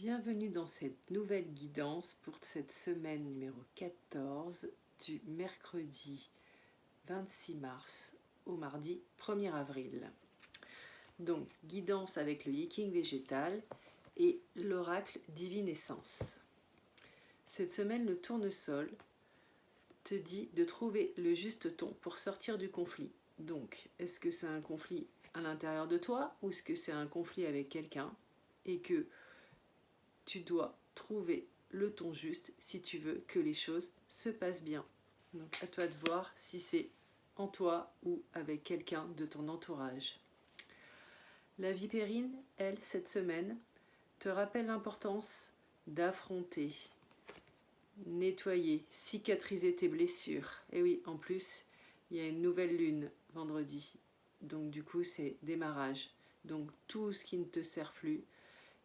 Bienvenue dans cette nouvelle guidance pour cette semaine numéro 14 du mercredi 26 mars au mardi 1er avril. Donc, guidance avec le Yiking végétal et l'oracle divine essence. Cette semaine, le tournesol te dit de trouver le juste ton pour sortir du conflit. Donc, est-ce que c'est un conflit à l'intérieur de toi ou est-ce que c'est un conflit avec quelqu'un et que tu dois trouver le ton juste si tu veux que les choses se passent bien. Donc à toi de voir si c'est en toi ou avec quelqu'un de ton entourage. La vipérine, elle, cette semaine, te rappelle l'importance d'affronter, nettoyer, cicatriser tes blessures. Et oui, en plus, il y a une nouvelle lune vendredi. Donc du coup, c'est démarrage. Donc tout ce qui ne te sert plus,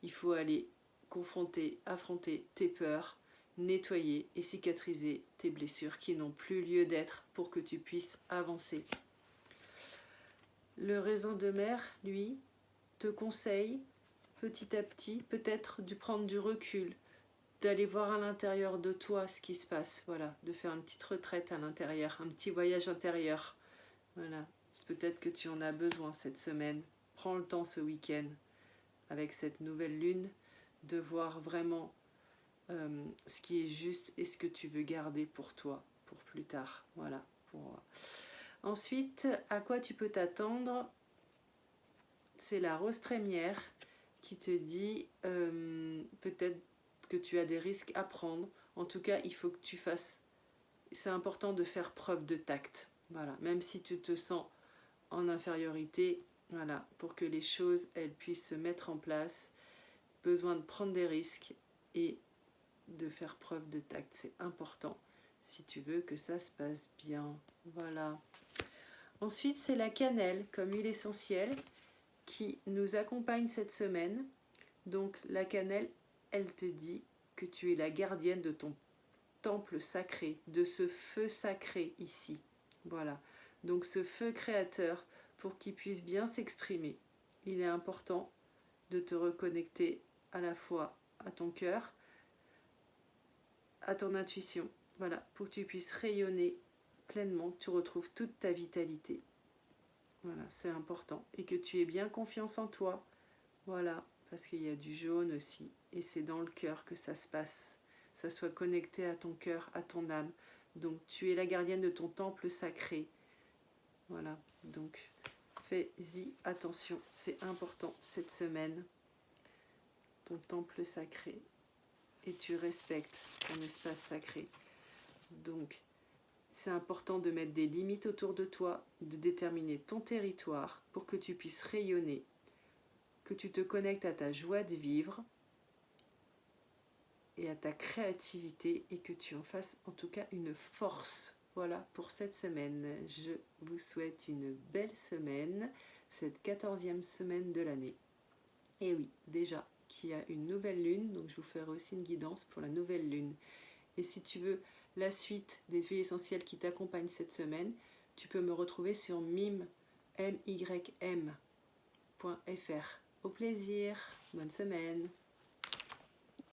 il faut aller confronter, affronter tes peurs, nettoyer et cicatriser tes blessures qui n'ont plus lieu d'être pour que tu puisses avancer. Le raisin de mer, lui, te conseille petit à petit peut-être de prendre du recul, d'aller voir à l'intérieur de toi ce qui se passe, voilà, de faire une petite retraite à l'intérieur, un petit voyage intérieur. Voilà, peut-être que tu en as besoin cette semaine. Prends le temps ce week-end avec cette nouvelle lune de voir vraiment ce qui est juste et ce que tu veux garder pour toi, pour plus tard. Voilà. Ensuite, à quoi tu peux t'attendre? C'est la rose trémière qui te dit peut-être que tu as des risques à prendre. En tout cas, il faut que tu fasses... C'est important de faire preuve de tact. Voilà. Même si tu te sens en infériorité, voilà, pour que les choses elles puissent se mettre en place, besoin de prendre des risques et de faire preuve de tact, c'est important si tu veux que ça se passe bien. Voilà. Ensuite, c'est la cannelle comme huile essentielle qui nous accompagne cette semaine. Donc la cannelle, elle te dit que tu es la gardienne de ton temple sacré, de ce feu sacré ici. Voilà. Donc ce feu créateur, pour qu'il puisse bien s'exprimer, il est important de te reconnecter à la fois à ton cœur, à ton intuition, voilà, pour que tu puisses rayonner pleinement, que tu retrouves toute ta vitalité. Voilà, c'est important. Et que tu aies bien confiance en toi, voilà, parce qu'il y a du jaune aussi, et c'est dans le cœur que ça se passe. Ça soit connecté à ton cœur, à ton âme. Donc tu es la gardienne de ton temple sacré. Voilà, donc fais-y attention, c'est important cette semaine. Ton temple sacré. Et tu respectes ton espace sacré. Donc, c'est important de mettre des limites autour de toi, de déterminer ton territoire pour que tu puisses rayonner, que tu te connectes à ta joie de vivre et à ta créativité et que tu en fasses en tout cas une force. Voilà pour cette semaine. Je vous souhaite une belle semaine, cette 14e semaine de l'année. Et oui, déjà qu'il y a une nouvelle lune, donc je vous ferai aussi une guidance pour la nouvelle lune. Et si tu veux la suite des huiles essentielles qui t'accompagnent cette semaine, tu peux me retrouver sur mym.fr. Au plaisir, bonne semaine.